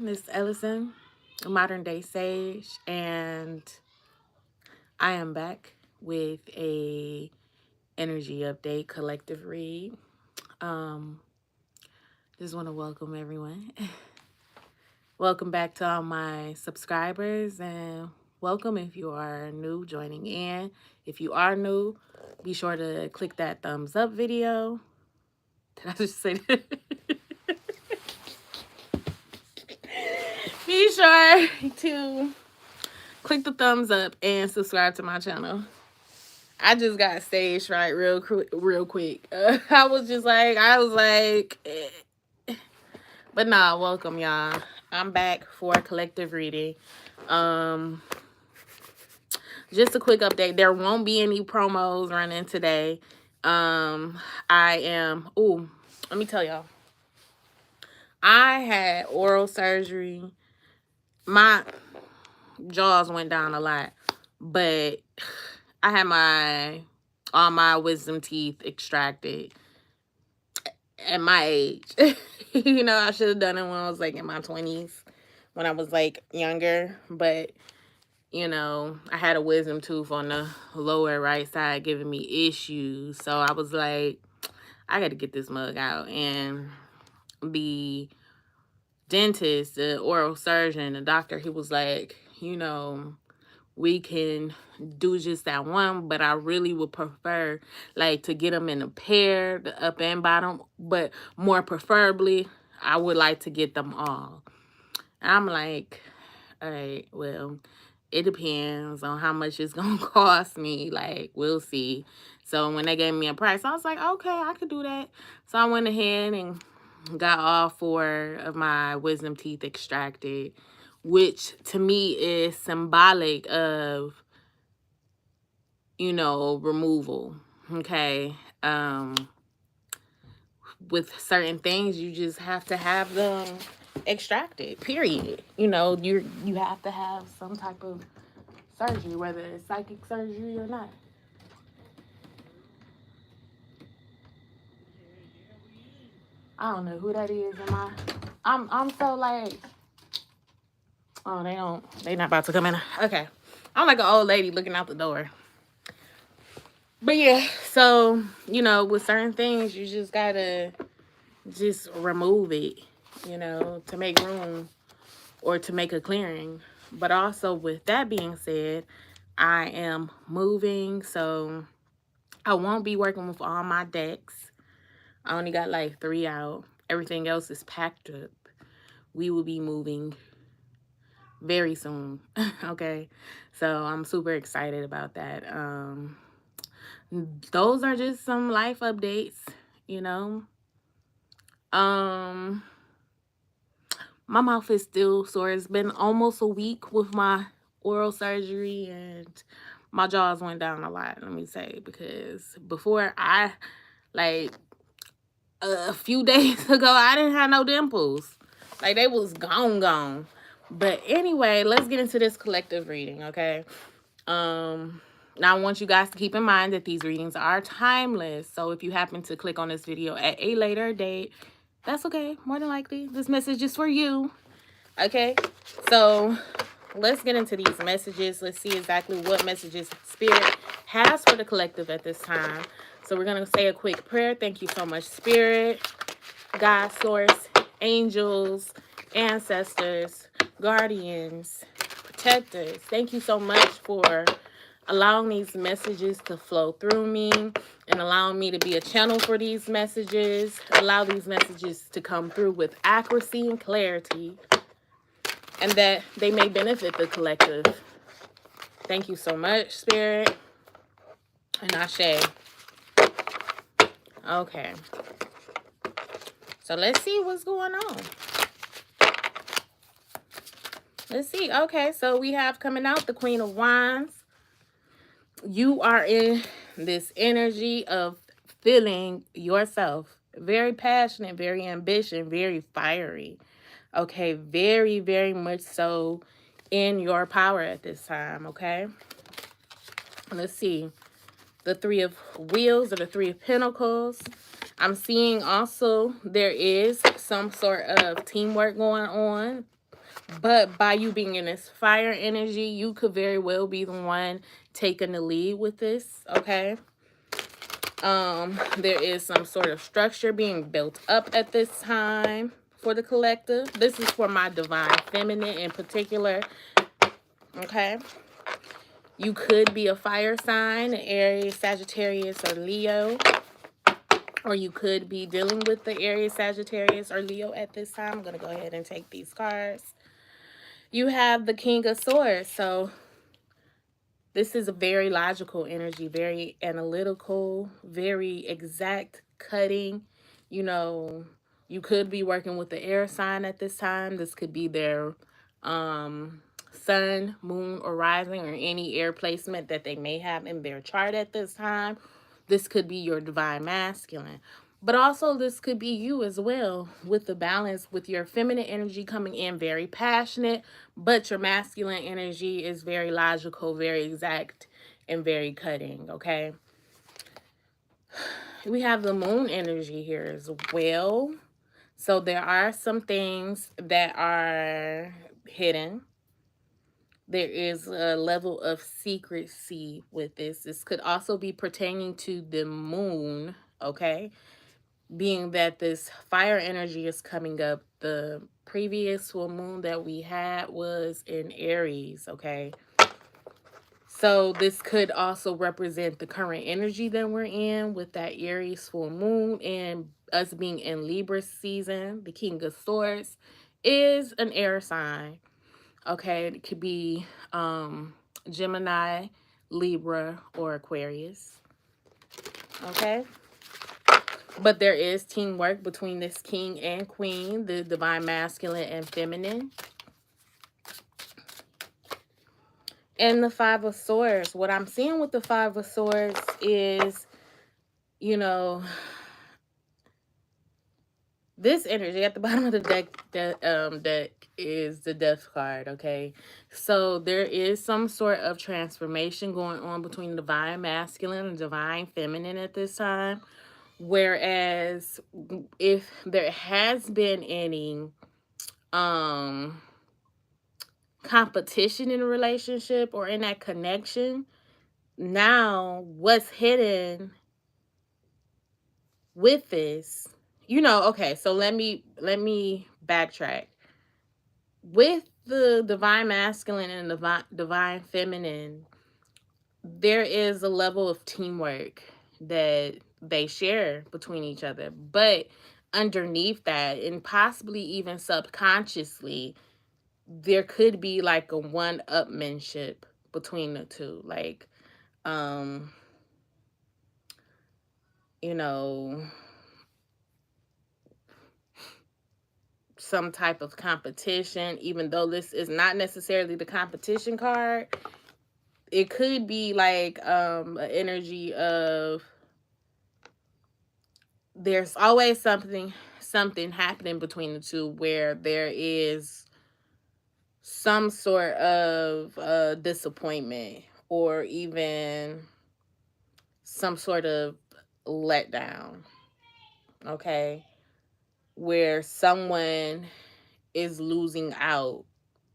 Miss Ellison, a modern day sage, and I am back with a energy update collective read. Um, just want to welcome everyone. Welcome back to all my subscribers, and welcome if you are new joining in. If you are new, be sure to click that thumbs up video. Did I just say that? Be sure to click the thumbs up and subscribe to my channel. I just got stage fright real quick. I was like, but nah, welcome y'all. I'm back for a collective reading. Um, just a quick update. There won't be any promos running today. Let me tell y'all. I had oral surgery. My jaws went down a lot, but I had all my wisdom teeth extracted at my age. I should have done it when I was like in my 20s, when I was like younger, but I had a wisdom tooth on the lower right side giving me issues. So I was like, I got to get this mug out. And the dentist, the oral surgeon, the doctor, he was like, we can do just that one, but I really would prefer like to get them in a pair, the up and bottom, but more preferably, I would like to get them all. And I'm like, all right, well, it depends on how much it's gonna cost me. Like, we'll see. So when they gave me a price, I was like, okay, I could do that. So I went ahead and got all 4 of my wisdom teeth extracted, which to me is symbolic of, removal. Okay. With certain things, you just have to have them extracted, period. You have to have some type of surgery, whether it's psychic surgery or not. I don't know who that is. I'm so like, oh, they not about to come in. Okay. I'm like an old lady looking out the door. But yeah, so, with certain things, you just gotta just remove it, to make room or to make a clearing. But also, with that being said, I am moving, so I won't be working with all my decks. I only got like 3 out. Everything else is packed up. We will be moving very soon. Okay. So I'm super excited about that. Those are just some life updates, you know. My mouth is still sore. It's been almost a week with my oral surgery, and my jaws went down a lot, let me say, because before like a few days ago, I didn't have no dimples. Like, they was gone. But anyway, let's get into this collective reading, okay? Now, I want you guys to keep in mind that these readings are timeless. So if you happen to click on this video at a later date, that's okay. More than likely, this message is for you, okay? So let's get into these messages. Let's see exactly what messages Spirit has for the collective at this time. So we're going to say a quick prayer. Thank you so much, Spirit, God, Source, angels, ancestors, guardians, protectors. Thank you so much for allowing these messages to flow through me and allowing me to be a channel for these messages. Allow these messages to come through with accuracy and clarity, and that they may benefit the collective. Thank you so much, Spirit. And Ashe. Okay. So let's see what's going on. Let's see. Okay, so we have coming out the Queen of Wands. You are in this energy of feeling yourself. Very passionate, very ambitious, very fiery. Okay, very, very much so in your power at this time, okay? Let's see. The 3 of Wheels or the 3 of Pentacles. I'm seeing also there is some sort of teamwork going on. But by you being in this fire energy, you could very well be the one taking the lead with this, okay? There is some sort of structure being built up at this time for the collective. This is for my divine feminine in particular, okay? You could be a fire sign, Aries, Sagittarius, or Leo. Or you could be dealing with the Aries, Sagittarius, or Leo at this time. I'm going to go ahead and take these cards. You have the King of Swords. So this is a very logical energy, very analytical, very exact cutting. You know, you could be working with the air sign at this time. This could be their sun, moon, or rising, or any air placement that they may have in their chart at this time. This could be your divine masculine. But also this could be you as well, with the balance with your feminine energy coming in very passionate, but your masculine energy is very logical, very exact, and very cutting, okay? We have the moon energy here as well. So there are some things that are hidden. There is a level of secrecy with this. This could also be pertaining to the moon, okay? Being that this fire energy is coming up, the previous full moon that we had was in Aries, okay? So this could also represent the current energy that we're in with that Aries full moon, and us being in Libra season. The King of Swords is an air sign, okay? It could be Gemini, Libra, or Aquarius, okay? But there is teamwork between this king and queen, the divine masculine and feminine. And the Five of Swords. What I'm seeing with the Five of Swords is, you know, this energy at the bottom of the deck is the Death card, okay? So there is some sort of transformation going on between the divine masculine and divine feminine at this time. Whereas if there has been any competition in a relationship or in that connection, now what's hidden with this, okay, so let me backtrack. With the divine masculine and divine feminine, there is a level of teamwork that they share between each other, but underneath that, and possibly even subconsciously, there could be like a one-upmanship between the two, like you know, some type of competition. Even though this is not necessarily the competition card, it could be like an energy of there's always something happening between the two, where there is some sort of disappointment, or even some sort of letdown, okay, where someone is losing out,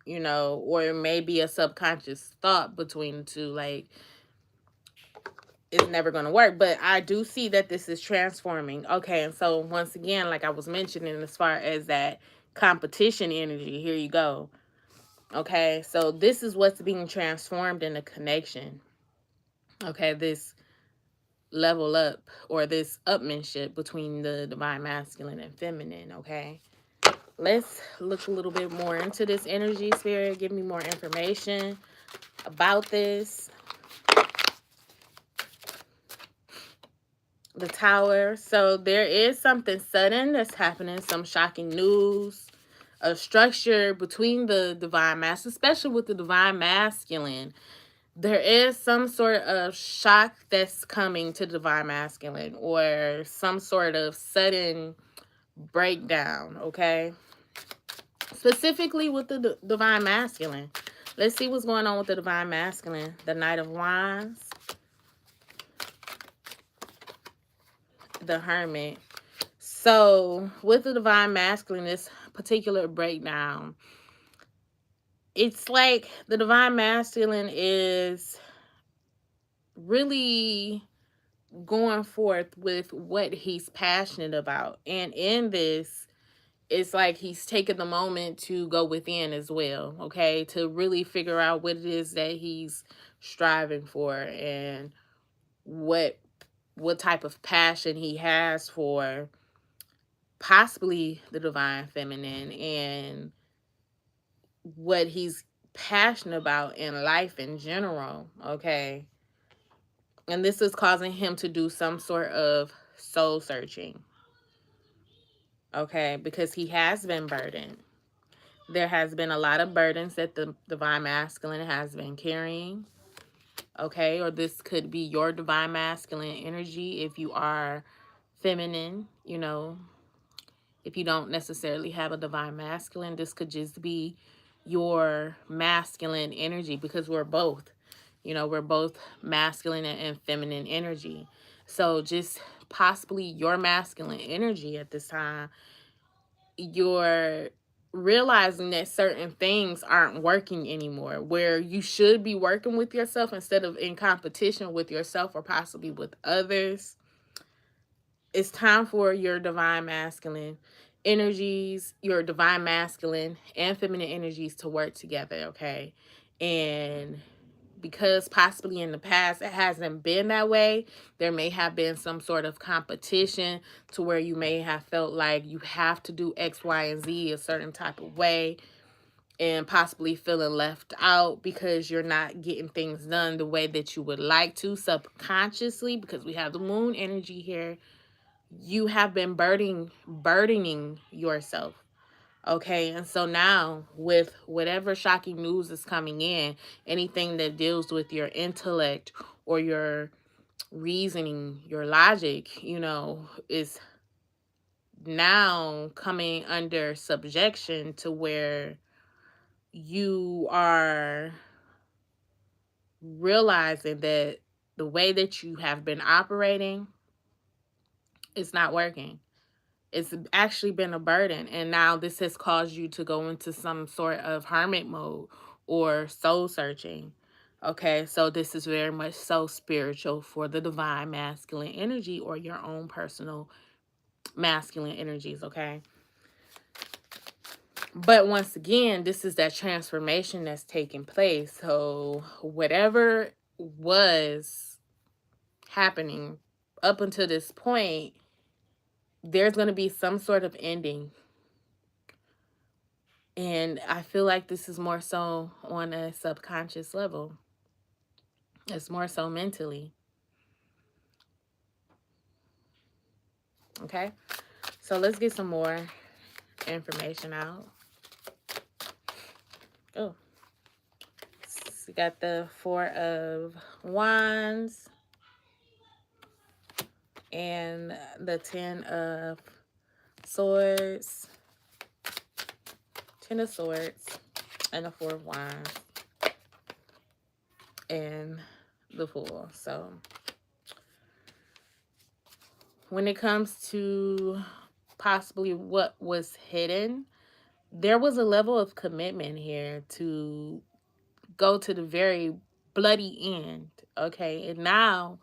or maybe a subconscious thought between the two, like, it's never going to work. But I do see that this is transforming, okay? And so once again, like I was mentioning, as far as that competition energy, here you go, okay? So this is what's being transformed in a connection, okay? This level up, or this upmanship between the divine masculine and feminine, okay? Let's look a little bit more into this energy, Spirit. Give me more information about this. The Tower. So there is something sudden that's happening, some shocking news, a structure between the divine masculine, especially with the divine masculine. There is some sort of shock that's coming to divine masculine, or some sort of sudden breakdown, okay? Specifically with the divine masculine. Let's see what's going on with the divine masculine. The Knight of Wands. The Hermit. So with the divine masculine, this particular breakdown, it's like the divine masculine is really going forth with what he's passionate about. And in this, it's like he's taking the moment to go within as well, okay? To really figure out what it is that he's striving for and what type of passion he has for possibly the divine feminine and what he's passionate about in life in general, okay? And this is causing him to do some sort of soul searching, okay? Because he has been burdened. There has been a lot of burdens that the divine masculine has been carrying, okay? Or this could be your divine masculine energy if you are feminine, you know. If you don't necessarily have a divine masculine, this could just be your masculine energy, because we're both, you know, we're both masculine and feminine energy. So just possibly your masculine energy at this time, you're realizing that certain things aren't working anymore, where you should be working with yourself instead of in competition with yourself or possibly with others. It's time for your divine masculine energies, your divine masculine and feminine energies to work together, okay? And because possibly in the past it hasn't been that way, there may have been some sort of competition to where you may have felt like you have to do X, Y, and Z a certain type of way, and possibly feeling left out because you're not getting things done the way that you would like to subconsciously, because we have the moon energy here. You have been burdening yourself, okay? And so now with whatever shocking news is coming in, anything that deals with your intellect or your reasoning, your logic, you know, is now coming under subjection to where you are realizing that the way that you have been operating is not working. It's actually been a burden. And now this has caused you to go into some sort of hermit mode or soul searching. Okay, so this is very much so spiritual for the divine masculine energy or your own personal masculine energies, okay? But once again, this is that transformation that's taking place. So whatever was happening up until this point, there's going to be some sort of ending. And I feel like this is more so on a subconscious level. It's more so mentally. Okay? So let's get some more information out. Oh. So we got the Four of Wands and the Ten of Swords. Ten of Swords and the Four of Wands and the Fool. So when it comes to possibly what was hidden, there was a level of commitment here to go to the very bloody end, okay? And now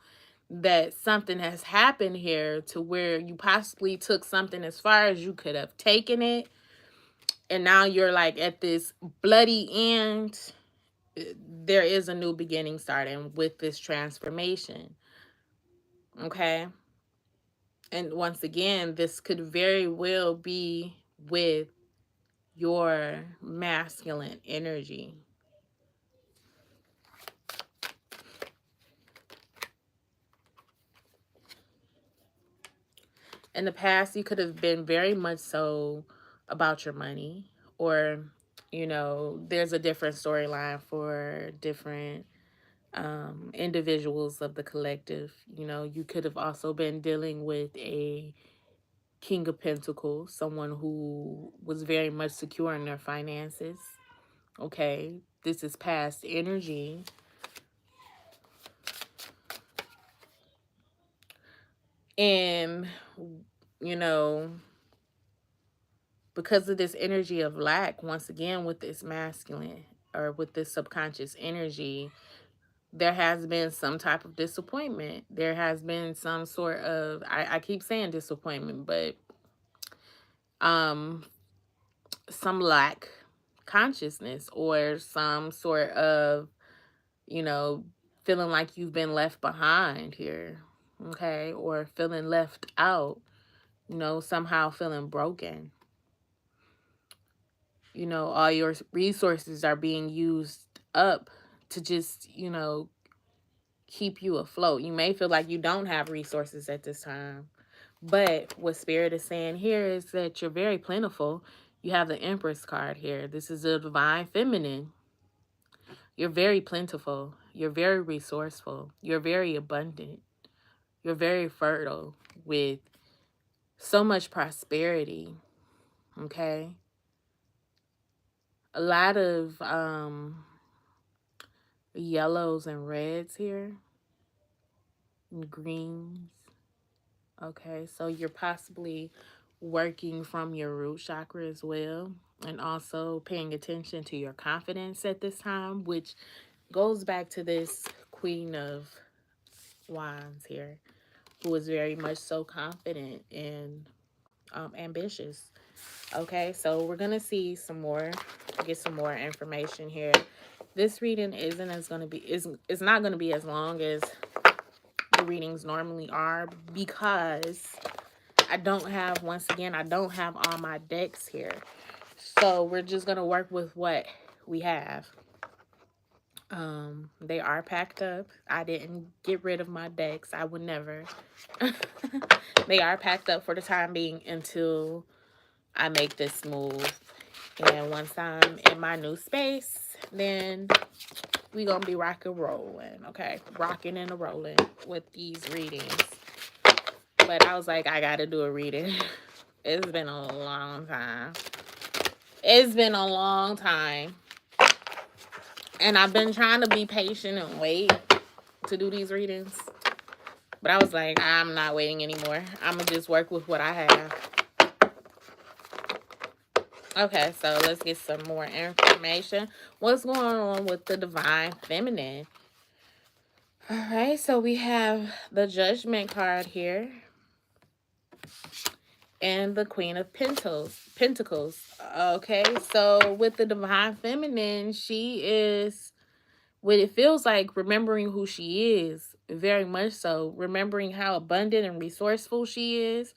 that something has happened here to where you possibly took something as far as you could have taken it, and now you're like at this bloody end, there is a new beginning starting with this transformation, okay? And once again, this could very well be with your masculine energy. In the past, you could have been very much so about your money, or, you know, there's a different storyline for different individuals of the collective. You know, you could have also been dealing with a King of Pentacles, someone who was very much secure in their finances. Okay, this is past energy. And, you know, because of this energy of lack, once again, with this masculine, or with this subconscious energy, there has been some type of disappointment. There has been some sort of, I keep saying disappointment, but some lack consciousness, or some sort of, you know, feeling like you've been left behind here, okay, or feeling left out, you know, somehow feeling broken. You know, all your resources are being used up to just, you know, keep you afloat. You may feel like you don't have resources at this time, but what Spirit is saying here is that you're very plentiful. You have the Empress card here. This is the divine feminine. You're very plentiful. You're very resourceful. You're very abundant. You're very fertile with so much prosperity. Okay. A lot of yellows and reds here, and greens. Okay, so you're possibly working from your root chakra as well, and also paying attention to your confidence at this time, which goes back to this Queen of Wands here, who is very much so confident and ambitious. Okay, so we're gonna see some more, get some more information here. This reading is not gonna be as long as the readings normally are, because I don't have, once again, I don't have all my decks here. So we're just gonna work with what we have. They are packed up. I didn't get rid of my decks. I would never. They are packed up for the time being until I make this move. And once I'm in my new space, then we gonna be rocking rolling, okay? Rocking and rolling with these readings. But I was like, I gotta do a reading. It's been a long time. It's been a long time. And I've been trying to be patient and wait to do these readings. But I was like, I'm not waiting anymore. I'm gonna just work with what I have. Okay, so let's get some more information. What's going on with the divine feminine? All right, so we have the Judgment card here, and the Queen of Pentacles. Okay, so with the divine feminine, she is, what it feels like, remembering who she is, very much so. Remembering how abundant and resourceful she is.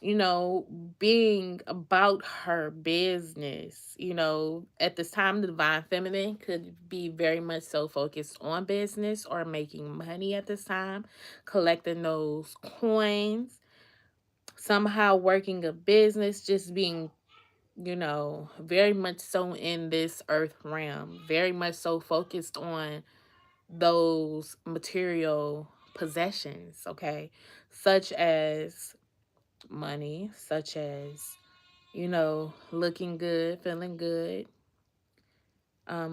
You know, being about her business. You know, at this time, the divine feminine could be very much so focused on business or making money at this time, collecting those coins, somehow working a business, just being, you know, very much so in this earth realm, very much so focused on those material possessions, okay, such as money, such as, you know, looking good, feeling good,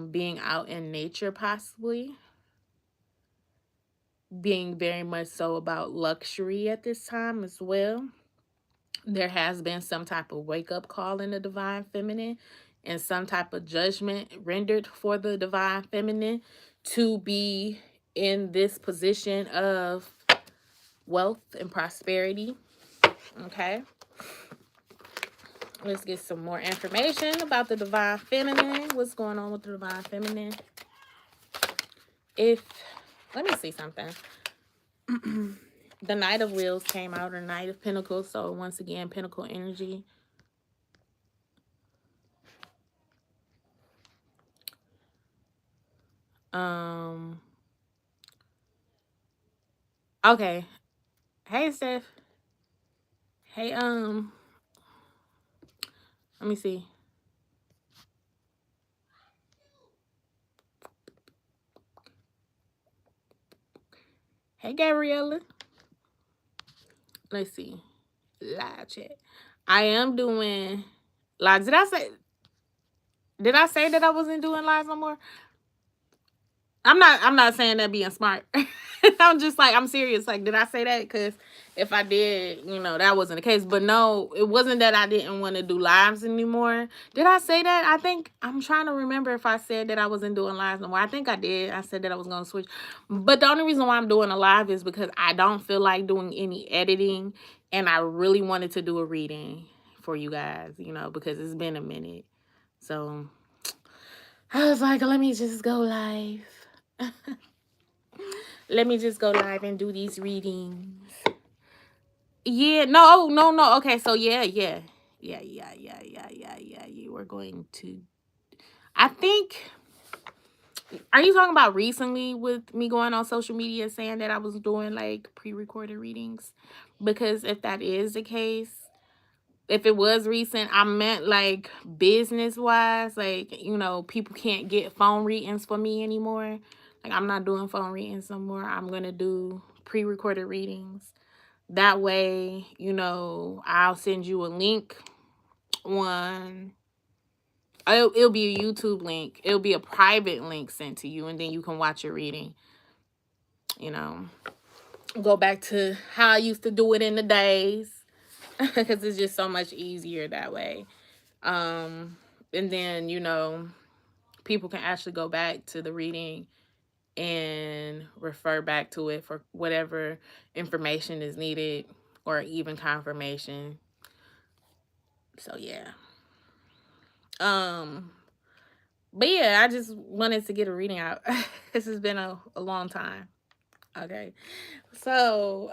being out in nature, possibly being very much so about luxury at this time as well. There has been some type of wake-up call in the divine feminine, and some type of judgment rendered for the divine feminine to be in this position of wealth and prosperity. Okay, let's get some more information about the divine feminine. What's going on with the divine feminine? Let me see something. The Knight of Wheels came out, or Knight of Pentacles. So once again, Pentacle energy. Okay. Hey, Steph. Hey, let me see. Hey, Gabriella. Let's see. Live chat. I am doing live. Did I say that I wasn't doing live no more? I'm not saying that being smart. I'm just like, I'm serious. Like, did I say that? Because if I did, that wasn't the case. But no, it wasn't that I didn't want to do lives anymore. Did I say that? I think I'm trying to remember if I said that I wasn't doing lives no more. I think I did. I said that I was going to switch. But the only reason why I'm doing a live is because I don't feel like doing any editing. And I really wanted to do a reading for you guys, because it's been a minute. So I was like, let me just go live. Let me just go live and do these readings. Yeah, no. Okay, so yeah. You were going to. I think. Are you talking about recently with me going on social media saying that I was doing like pre-recorded readings? Because if that is the case, if it was recent, I meant like business wise, like, people can't get phone readings for me anymore. Like, I'm not doing phone readings no more. I'm going to do pre-recorded readings. That way, I'll send you a link on, it'll be a YouTube link. It'll be a private link sent to you, and then you can watch your reading. Go back to how I used to do it in the days, because it's just so much easier that way. And then, people can actually go back to the reading and refer back to it for whatever information is needed or even confirmation. So yeah. But yeah, I just wanted to get a reading out. This has been a long time. Okay. So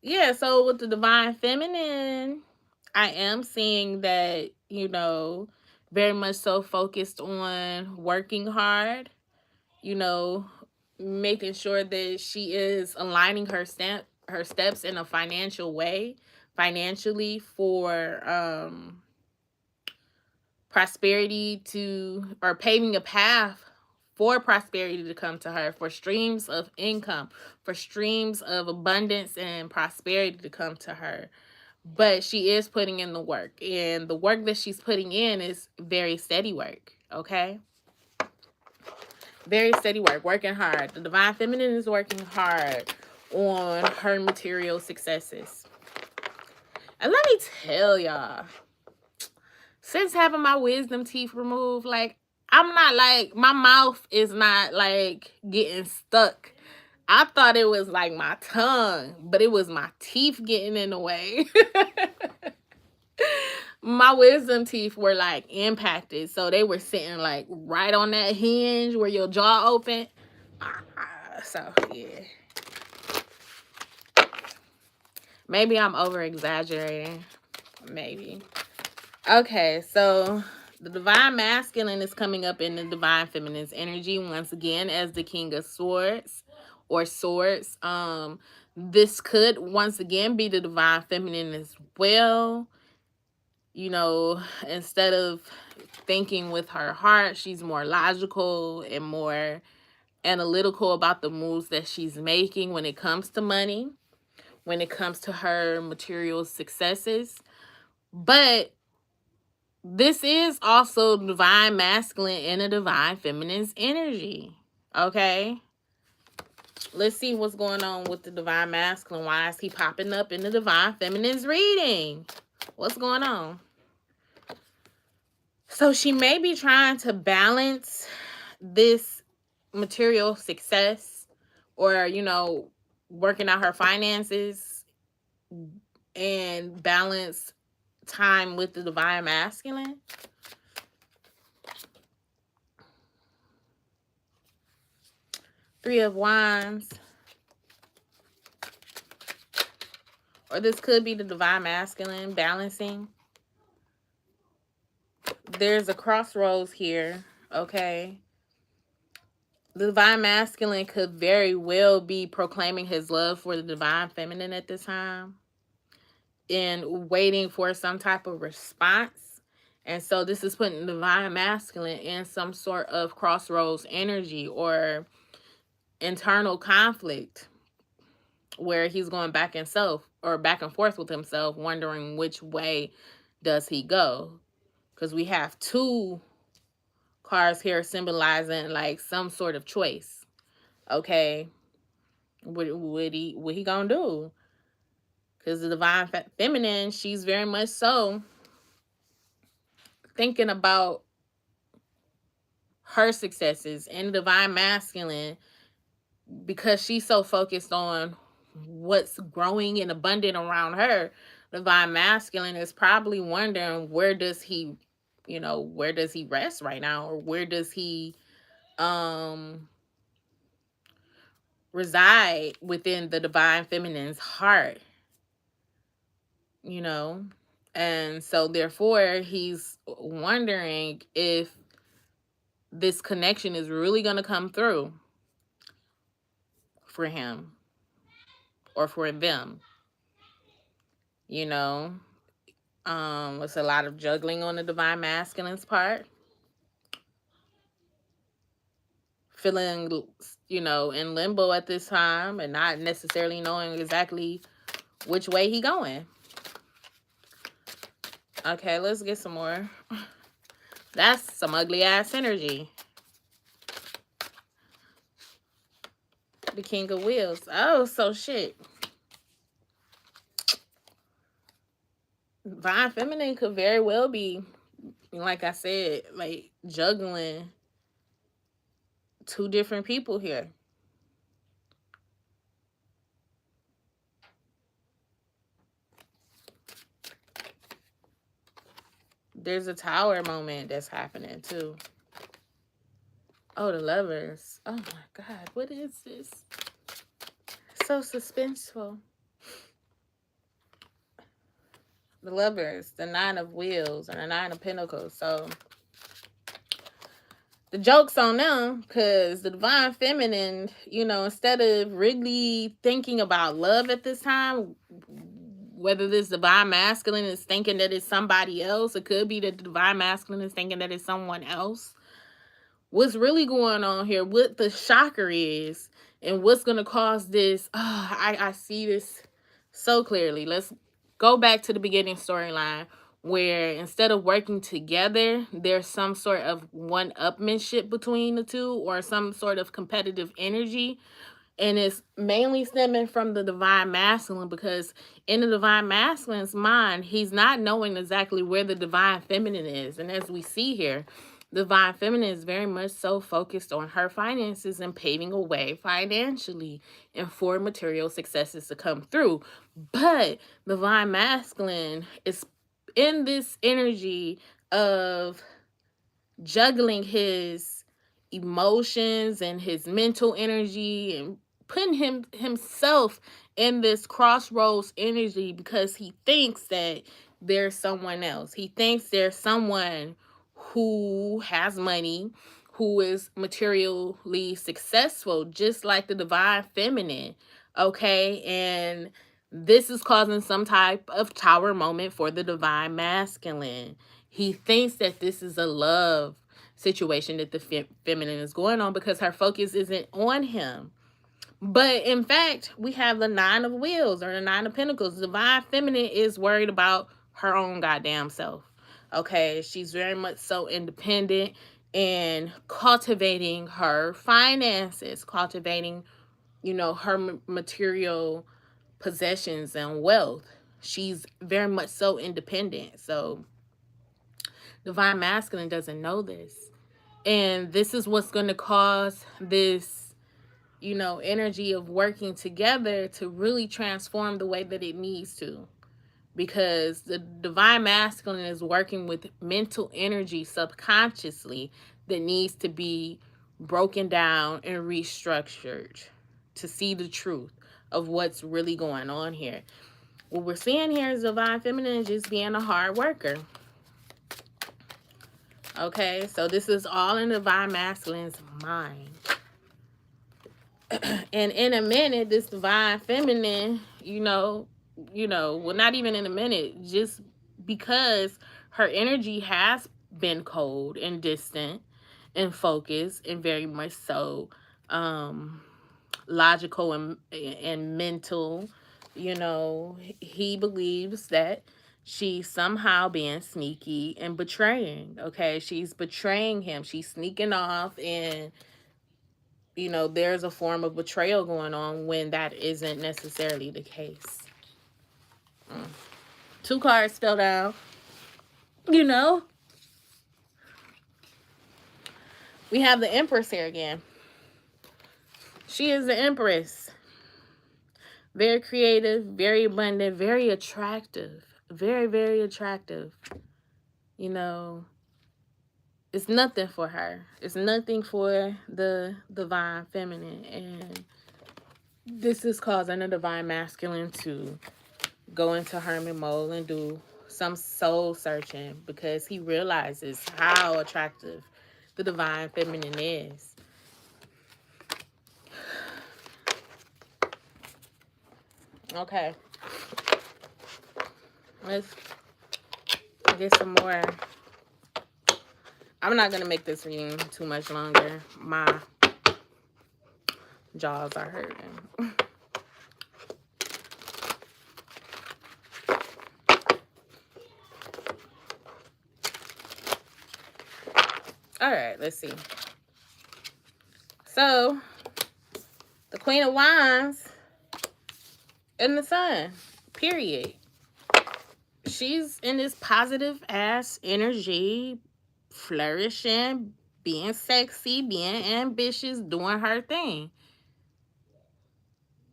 yeah, so with the divine feminine, I am seeing that, very much so focused on working hard, making sure that she is aligning her steps in a financial way, financially, for prosperity or paving a path for prosperity to come to her, for streams of income, for streams of abundance and prosperity to come to her. But she is putting in the work, and the work that she's putting in is very steady work, okay? Very steady work, working hard. The divine feminine is working hard on her material successes. And let me tell y'all, since having my wisdom teeth removed, like, I'm not like, my mouth is not like getting stuck. I thought it was like my tongue, but it was my teeth getting in the way. My wisdom teeth were like impacted, so they were sitting like right on that hinge where your jaw open. So yeah, maybe I'm over exaggerating. Maybe. Okay, so the divine masculine is coming up in the divine feminine's energy once again as the king of swords or swords. This could once again be the divine feminine as well. Instead of thinking with her heart, she's more logical and more analytical about the moves that she's making when it comes to money, when it comes to her material successes. But this is also divine masculine and a divine feminine's energy. Okay? Let's see what's going on with the divine masculine. Why is he popping up in the divine feminine's reading? What's going on? So she may be trying to balance this material success or, working out her finances and balance time with the divine masculine. Three of Wands. Or this could be the divine masculine balancing. There's a crossroads here, okay? The divine masculine could very well be proclaiming his love for the divine feminine at this time and waiting for some type of response. And so this is putting the divine masculine in some sort of crossroads energy or internal conflict where he's going back and forth with himself, wondering which way does he go. Because we have two cards here symbolizing like some sort of choice. Okay, what he gonna do? Because the divine feminine, she's very much so thinking about her successes, and the divine masculine, because she's so focused on what's growing and abundant around her, the divine masculine is probably wondering, where does he, where does he rest right now, or where does he reside within the divine feminine's heart, and so therefore he's wondering if this connection is really going to come through for him or for them. It's a lot of juggling on the divine masculine's part, feeling in limbo at this time and not necessarily knowing exactly which way he going. Okay, let's get some more. That's some ugly ass energy. The King of Wheels. Oh, so shit. Divine feminine could very well be, like I said, like juggling two different people here. There's a Tower moment that's happening too. Oh, the Lovers. Oh my God, what is this? So suspenseful. The Lovers, the Nine of Wheels, and the Nine of Pentacles. So the joke's on them, because the divine feminine, instead of really thinking about love at this time, whether this divine masculine is thinking that it's somebody else, it could be that the divine masculine is thinking that it's someone else. What's really going on here, what the shocker is, and what's going to cause this. I see this so clearly. Let's go back to the beginning storyline, where instead of working together, there's some sort of one-upmanship between the two, or some sort of competitive energy. And it's mainly stemming from the divine masculine, because in the divine masculine's mind, he's not knowing exactly where the divine feminine is. And as we see here, the divine feminine is very much so focused on her finances and paving a way financially and for material successes to come through. But the divine masculine is in this energy of juggling his emotions and his mental energy, and putting himself in this crossroads energy, because he thinks that there's someone else. He thinks there's someone who has money, who is materially successful, just like the divine feminine. Okay, and this is causing some type of Tower moment for the divine masculine. He thinks that this is a love situation that the feminine is going on, because her focus isn't on him. But in fact, we have the Nine of Wheels, or the Nine of Pentacles. The divine feminine is worried about her own goddamn self. Okay, she's very much so independent and cultivating her finances, cultivating, her material possessions and wealth. She's very much so independent. So divine masculine doesn't know this. And this is what's going to cause this, energy of working together to really transform the way that it needs to. Because the divine masculine is working with mental energy subconsciously that needs to be broken down and restructured to see the truth of what's really going on here. What we're seeing here is divine feminine just being a hard worker. Okay, so this is all in divine masculine's mind. And in a minute, this divine feminine, well, not even in a minute, just because her energy has been cold and distant and focused and very much so logical and mental, he believes that She's somehow being sneaky and betraying. Okay, she's betraying him. She's sneaking off, and you know, there's a form of betrayal going on when that isn't necessarily the case. 2 cards fell down. You know, we have the Empress here again. She is the Empress. Very creative, very abundant, very attractive. Very, very attractive. You know, it's nothing for her. It's nothing for the divine feminine. And this is causing the divine masculine to go into hermit mode and do some soul searching, because he realizes how attractive the divine feminine is. Okay. Let's get some more. I'm not going to make this reading too much longer. My jaws are hurting. All right, let's see. So, the Queen of Wands and the Sun, period. She's in this positive ass energy, flourishing, being sexy, being ambitious, doing her thing.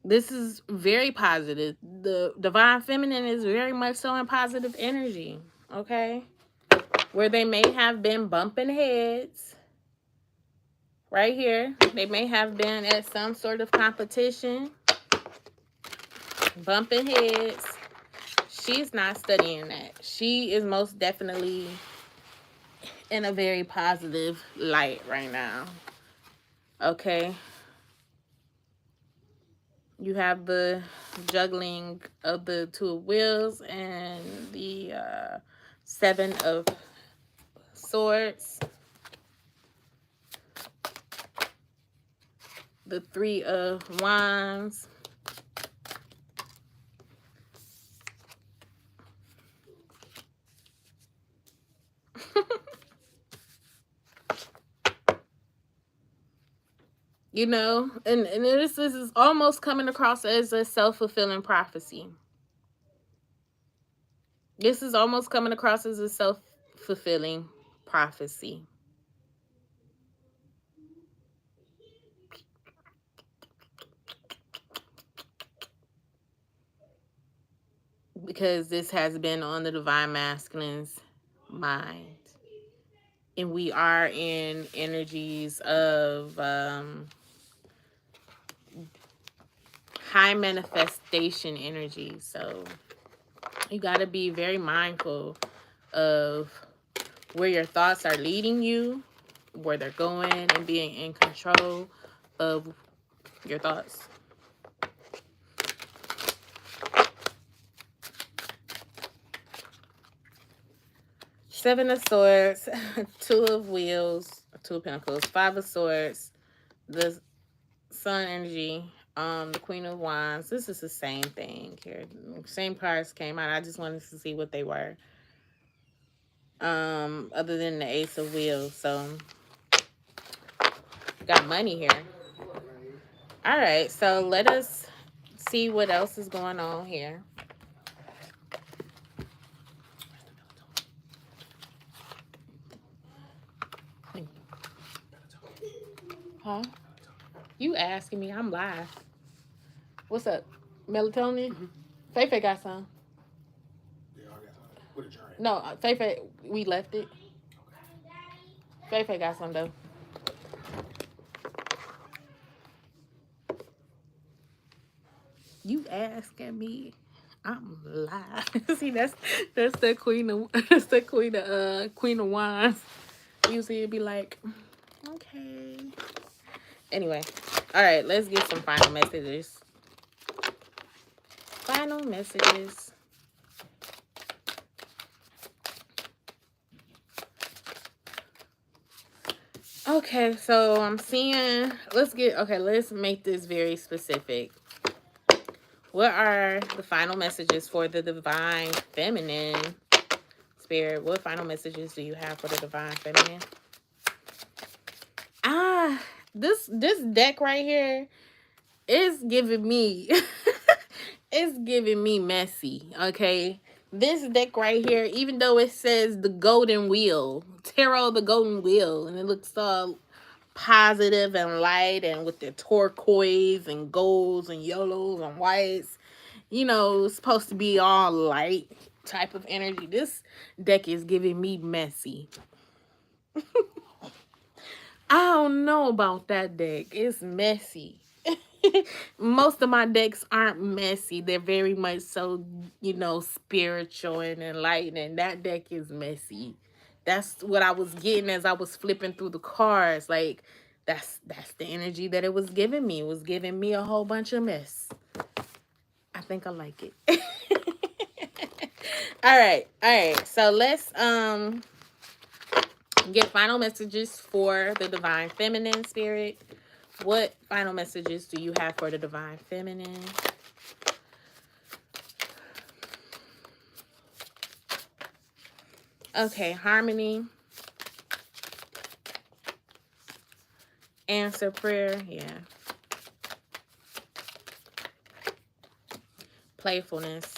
This is very positive. The divine feminine is very much so in positive energy, okay? Where they may have been bumping heads, right here. They may have been at some sort of competition, bumping heads. She's not studying that. She is most definitely in a very positive light right now. Okay. You have the juggling of the 2 of Wheels and the 7 of Swords. The 3 of Wands. You know, and this is almost coming across as a self-fulfilling prophecy. This is almost coming across as a self-fulfilling prophecy. Because this has been on the divine masculine's mind. And we are in energies of high manifestation energy. So you got to be very mindful of where your thoughts are leading you, where they're going, and being in control of your thoughts. Seven of Swords, 2 of Wheels, 2 of Pentacles, 5 of Swords, the Sun energy, the Queen of Wands. This is the same thing here. Same cards came out. I just wanted to see what they were. Other than the Ace of Wheels. So, got money here. All right, so let us see what else is going on here. Huh? You asking me? I'm live. What's up? Melatonin? Mm-hmm. Faye got some. Yeah, I got some. With a giant. No, Faye, we left it. Okay. Faye got some though. You asking me? I'm live. See, that's the Queen of Queen of Wands. Usually it'd be like, okay. Anyway, all right, let's get some final messages. Final messages. Okay, so I'm seeing, let's make this very specific. What are the final messages for the divine feminine? Spirit, what final messages do you have for the divine feminine? This deck right here is giving me it's giving me messy, okay? This deck right here, even though it says the golden wheel, tarot the golden wheel, and it looks all positive and light and with the turquoise and golds and yellows and whites, you know, it's supposed to be all light type of energy. This deck is giving me messy. I don't know about that deck. It's messy. Most of my decks aren't messy. They're very much so, you know, spiritual and enlightening. That deck is messy. That's what I was getting as I was flipping through the cards. Like, that's the energy that it was giving me. It was giving me a whole bunch of mess. I think I like it. All right. So let's get final messages for the divine feminine, spirit. What final messages do you have for the divine feminine? Okay, harmony. Answer prayer, yeah. Playfulness.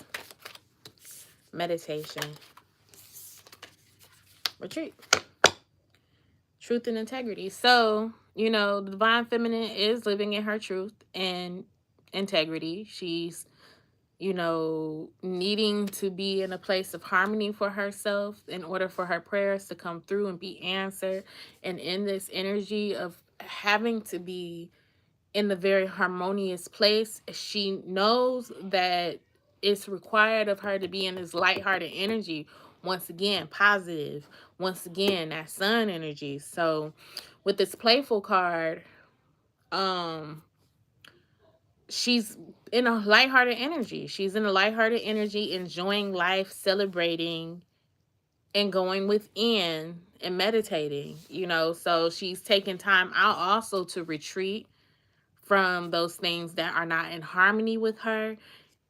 Meditation. Retreat. Truth and integrity. So, you know, the divine feminine is living in her truth and integrity. She's, you know, needing to be in a place of harmony for herself in order for her prayers to come through and be answered. And in this energy of having to be in the very harmonious place, she knows that it's required of her to be in this lighthearted energy. Once again, positive. Once again, that sun energy. So with this playful card, she's in a lighthearted energy. She's in a lighthearted energy, enjoying life, celebrating, and going within and meditating, you know. So she's taking time out also to retreat from those things that are not in harmony with her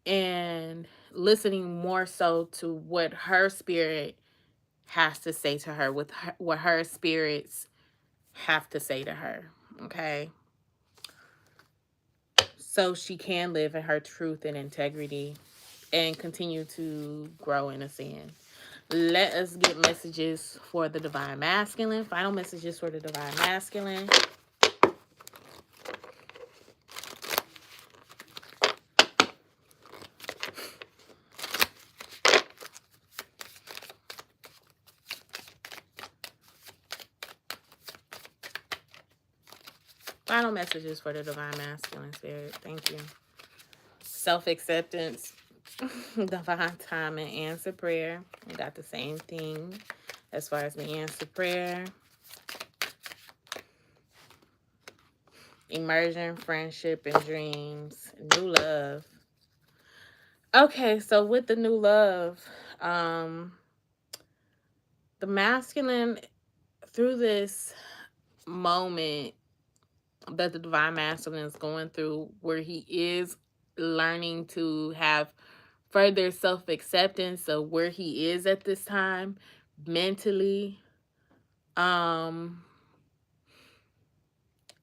and listening more so to what her spirit has to say to her, with her, what her spirits have to say to her, okay? So she can live in her truth and integrity and continue to grow in ascend. Let us get messages for the divine masculine. Final messages for the divine masculine. Final messages for the divine masculine, spirit. Thank you. Self-acceptance, divine time, and answer prayer. We got the same thing as far as the answer prayer. Immersion, friendship, and dreams. New love. Okay, so with the new love, the masculine, through this moment that the divine masculine is going through, where he is learning to have further self-acceptance of where he is at this time mentally,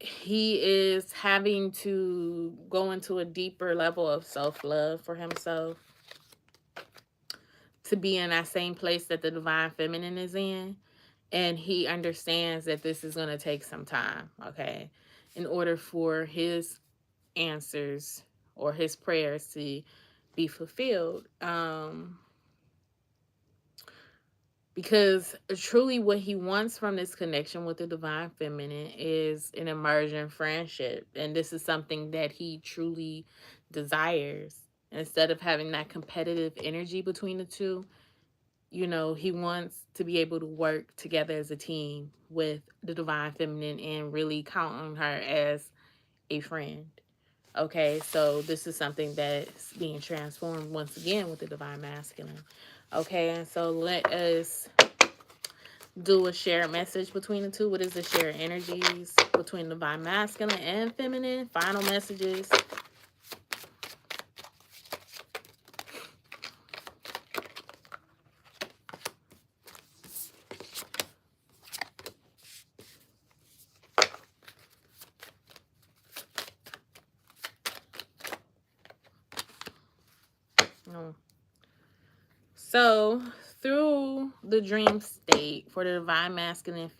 he is having to go into a deeper level of self-love for himself to be in that same place that the divine feminine is in. And he understands that this is going to take some time, okay, in order for his answers or his prayers to be fulfilled. Because truly what he wants from this connection with the divine feminine is an immersion friendship. And this is something that he truly desires. Instead of having that competitive energy between the two, you know, he wants to be able to work together as a team with the divine feminine and really count on her as a friend. Okay, so this is something that's being transformed once again with the divine masculine. Okay, and so let us do a shared message between the two. What is the shared energies between divine masculine and feminine? Final messages. No. So, through the dream state for the divine masculine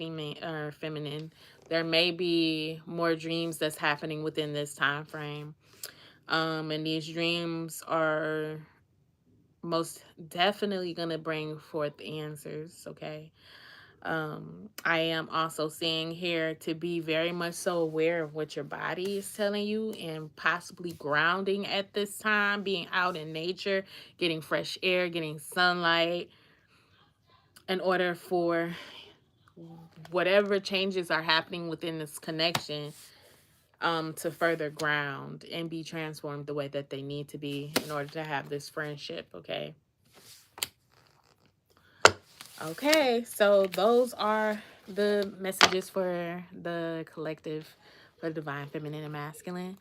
or feminine, there may be more dreams that's happening within this time frame. And these dreams are most definitely going to bring forth answers, okay? I am also seeing here to be very much so aware of what your body is telling you and possibly grounding at this time, being out in nature, getting fresh air, getting sunlight in order for whatever changes are happening within this connection to further ground and be transformed the way that they need to be in order to have this friendship, okay? Okay, so those are the messages for the collective for divine feminine and masculine.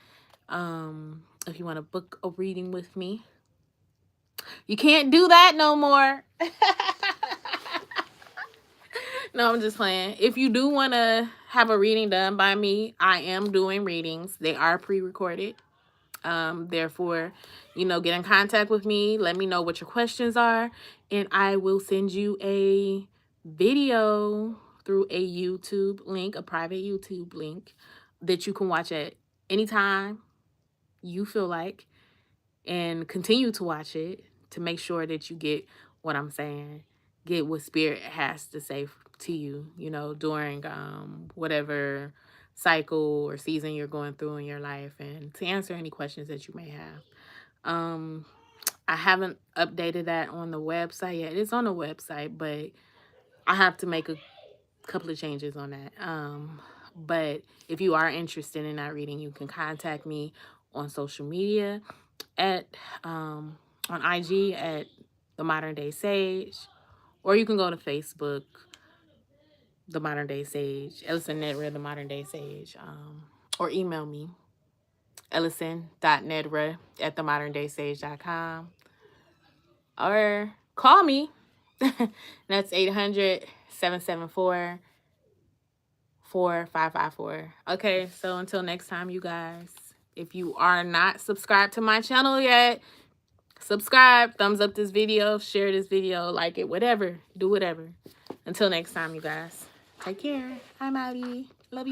If you want to book a reading with me, you can't do that no more. No, I'm just playing. If you do want to have a reading done by me, I am doing readings. They are pre-recorded. Therefore, get in contact with me. Let me know what your questions are, and I will send you a video through a YouTube link, a private YouTube link that you can watch at any time you feel like, and continue to watch it to make sure that you get what I'm saying, get what spirit has to say to you, during whatever cycle or season you're going through in your life, and to answer any questions that you may have. I haven't updated that on the website yet. It's on the website, but I have to make a couple of changes on that. But if you are interested in that reading, you can contact me on social media at on IG at The Modern Day Sage, or you can go to Facebook, The Modern Day Sage, Elocin Ned'RAH, The Modern Day Sage, or email me, Elocin.Ned'RAH at themoderndaysage.com, or call me. That's 800-774-4554. Okay, so until next time, you guys, if you are not subscribed to my channel yet, subscribe, thumbs up this video, share this video, like it, whatever. Do whatever. Until next time, you guys. Take care. I'm outie. Love you.